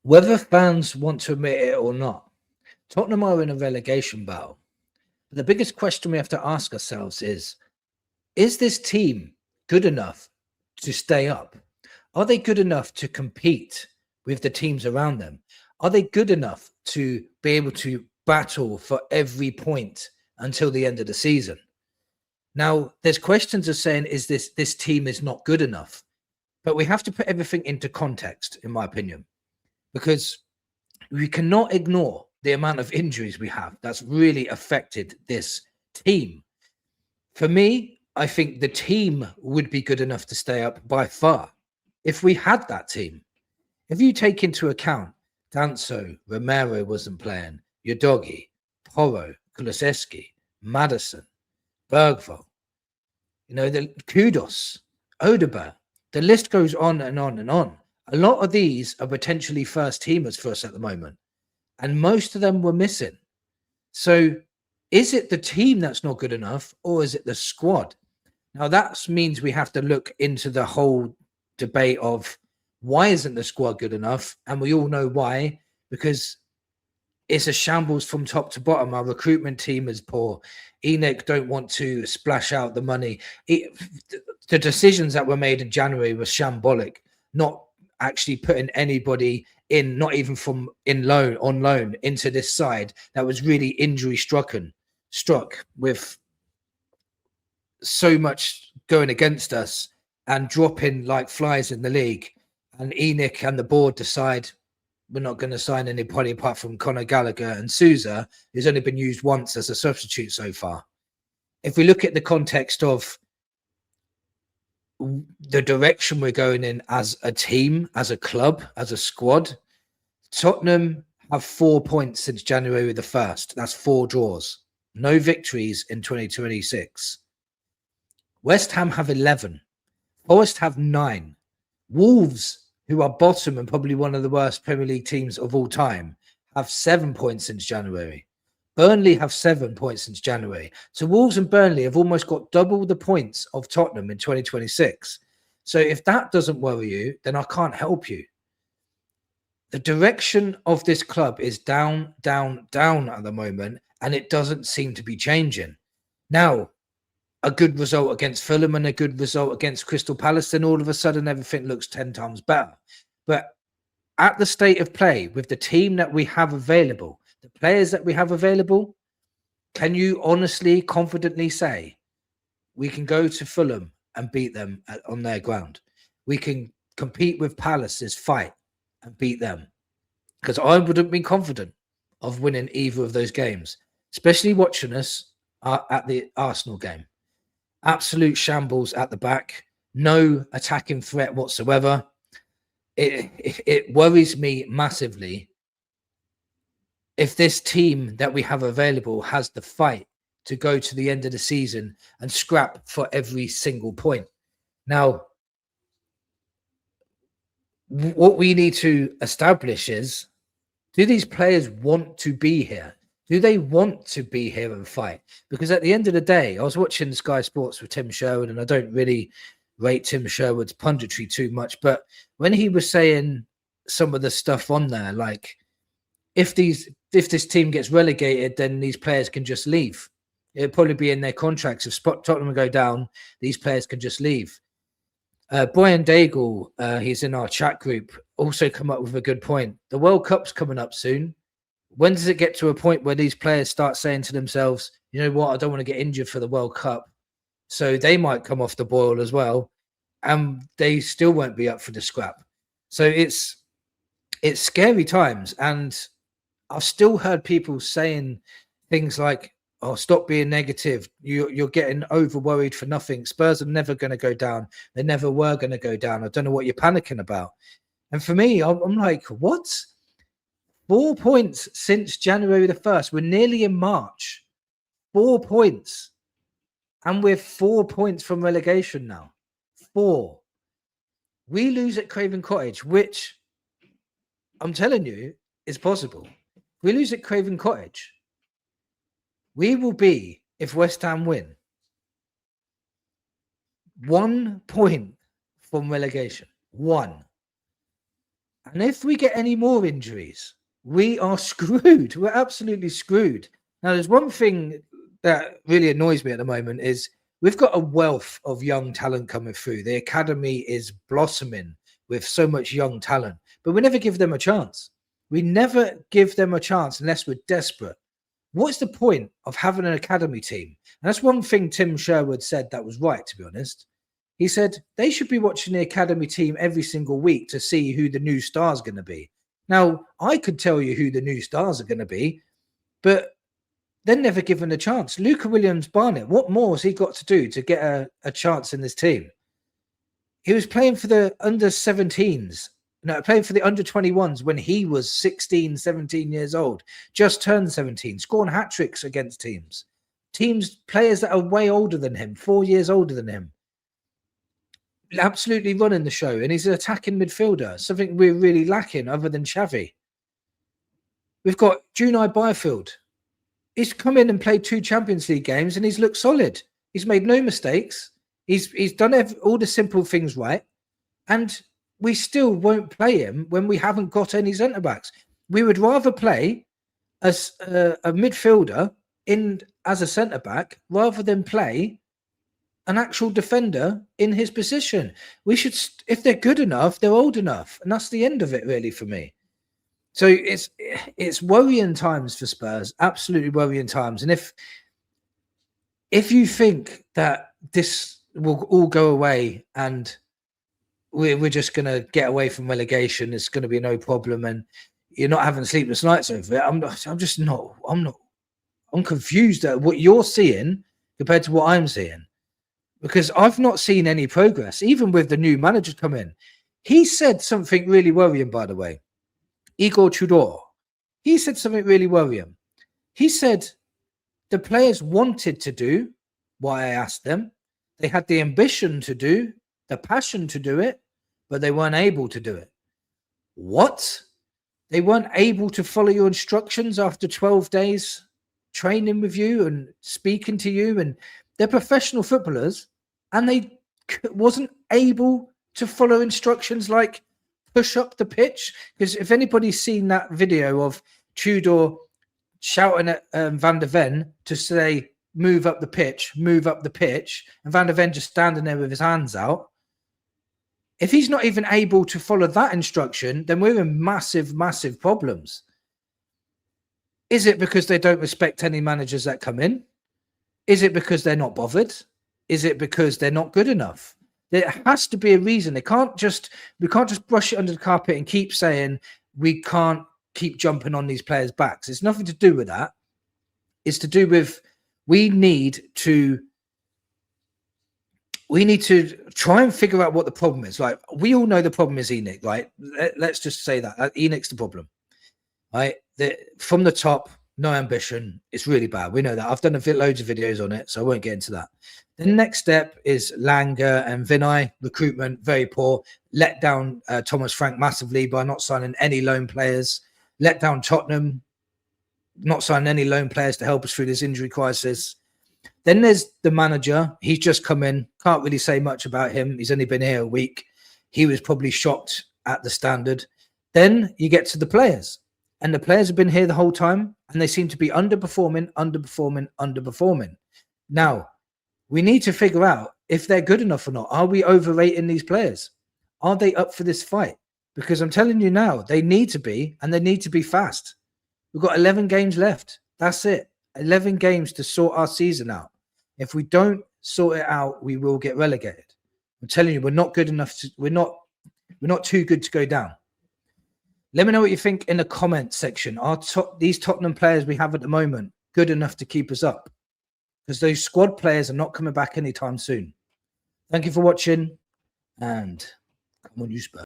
Whether fans want to admit it or not, Tottenham are in a relegation battle. The biggest question we have to ask ourselves is this team good enough to stay up? Are they good enough to compete with the teams around them? Are they good enough to be able to battle for every point until the end of the season? Now, there's questions of saying, is this team is not good enough? But we have to put everything into context, in my opinion, because we cannot ignore the amount of injuries we have that's really affected this team. For me, I think the team would be good enough to stay up by far if we had that team. If you take into account Danso, Romero wasn't playing, Udogie, Porro, Kulusevski, Maddison, Bergvall, the Kudos, Odegaard, the list goes on and on and on. A lot of these are potentially first teamers for us at the moment, and most of them were missing. So is it the team that's not good enough, or is it the squad? Now, that means we have to look into the whole debate of why isn't the squad good enough? And we all know why, because it's a shambles from top to bottom. Our recruitment team is poor. ENIC don't want to splash out the money. The decisions that were made in January were shambolic, not actually putting anybody in, not even from on loan into this side that was really injury struck with so much going against us and dropping like flies in the league. And ENIC and the board decide we're not going to sign anybody apart from Conor Gallagher and Sousa, who's only been used once as a substitute so far. If we look at the context of the direction we're going in as a team, as a club, as a squad, Tottenham have 4 points since January the 1st. That's 4 draws. No victories in 2026. West Ham have 11. Forest have 9. Wolves, who are bottom and probably one of the worst Premier League teams of all time, have 7 points since January. Burnley have 7 points since January. So Wolves and Burnley have almost got double the points of Tottenham in 2026. So if that doesn't worry you, then I can't help you. The direction of this club is down, down, down at the moment, and it doesn't seem to be changing. Now, a good result against Fulham and a good result against Crystal Palace, then all of a sudden everything looks 10 times better. But at the state of play, with the team that we have available, the players that we have available, can you honestly, confidently say we can go to Fulham and beat them on their ground? We can compete with Palace's fight and beat them? Because I wouldn't be confident of winning either of those games, especially watching us at the Arsenal game. Absolute shambles at the back, no attacking threat whatsoever. It worries me massively if this team that we have available has the fight to go to the end of the season and scrap for every single point. Now, what we need to establish is, do these players want to be here? Do they want to be here and fight? Because at the end of the day, I was watching Sky Sports with Tim Sherwood, and I don't really rate Tim Sherwood's punditry too much, but when he was saying some of the stuff on there, like if this team gets relegated, then these players can just leave. It'll probably be in their contracts. If Tottenham go down, these players can just leave. Brian Daigle, he's in our chat group, also come up with a good point. The World Cup's coming up soon. When does it get to a point where these players start saying to themselves, you know what, I don't want to get injured for the World Cup? So they might come off the boil as well, and they still won't be up for the scrap. So it's scary times. And I've still heard people saying things like, oh, stop being negative. You're getting over worried for nothing. Spurs are never going to go down. They never were going to go down. I don't know what you're panicking about. And for me, I'm like, what? 4 points since January the 1st. We're nearly in March. 4 points. And we're 4 points from relegation now. 4. We lose at Craven Cottage, which I'm telling you is possible. We lose at Craven Cottage. We will be, if West Ham win, 1 point from relegation. 1. And if we get any more injuries, we are screwed. We're absolutely screwed. Now, there's one thing that really annoys me at the moment is we've got a wealth of young talent coming through. The academy is blossoming with so much young talent, but we never give them a chance. We never give them a chance unless we're desperate. What's the point of having an academy team? And that's one thing Tim Sherwood said that was right, to be honest. He said they should be watching the academy team every single week to see who the new star's going to be. Now, I could tell you who the new stars are going to be, but they're never given a chance. Luca Williams-Barnett, what more has he got to do to get a chance in this team? He was playing for the under-17s. No, playing for the under-21s when he was 16, 17 years old, just turned 17, scoring hat-tricks against players that are way older than him, 4 years older than him. Absolutely running the show, and he's an attacking midfielder, something we're really lacking other than Xavi. We've got Junai Byfield. He's come in and played 2 Champions League games, and he's looked solid. He's made no mistakes. He's done all the simple things right, and we still won't play him when we haven't got any centre backs. We would rather play as a midfielder as a centre back rather than play an actual defender in his position. We should, if they're good enough, they're old enough, and that's the end of it, really, for me. So it's worrying times for Spurs, absolutely worrying times. And if you think that this will all go away and we're just going to get away from relegation, it's going to be no problem, and you're not having sleepless nights over it, I'm confused at what you're seeing compared to what I'm seeing. Because I've not seen any progress, even with the new manager come in. He said something really worrying, by the way. Igor Tudor. He said something really worrying. He said the players wanted to do what I asked them. They had the ambition to do, the passion to do it, but they weren't able to do it. What? They weren't able to follow your instructions after 12 days training with you and speaking to you, and they're professional footballers, and they wasn't able to follow instructions like push up the pitch. Because if anybody's seen that video of Tudor shouting at Van der Ven to say, move up the pitch, and Van der Ven just standing there with his hands out. If he's not even able to follow that instruction, then we're in massive, massive problems. Is it because they don't respect any managers that come in? Is it because they're not bothered? Is it because they're not good enough? There has to be a reason. We can't just brush it under the carpet and keep saying we can't keep jumping on these players' backs. It's nothing to do with that. It's to do with we need to try and figure out what the problem is. Like, we all know the problem is ENIC, right? Let's just say that ENIC's the problem, right? From the top, no ambition. It's really bad. We know that. I've done loads of videos on it, so I won't get into that. The next step is Langer and Vinay. Recruitment, very poor. Let down Thomas Frank massively by not signing any loan players. Let down Tottenham, not signing any loan players to help us through this injury crisis. Then there's the manager. He's just come in. Can't really say much about him. He's only been here a week. He was probably shocked at the standard. Then you get to the players. And the players have been here the whole time, and they seem to be underperforming. Now, we need to figure out if they're good enough or not. Are we overrating these players? Are they up for this fight? Because I'm telling you now, they need to be, and they need to be fast. We've got 11 games left. That's it. 11 games to sort our season out. If we don't sort it out, we will get relegated. I'm telling you, we're not good enough. We're not too good to go down. Let me know what you think in the comment section. Are these Tottenham players we have at the moment good enough to keep us up? Because those squad players are not coming back anytime soon. Thank you for watching, and come on, you Spurs.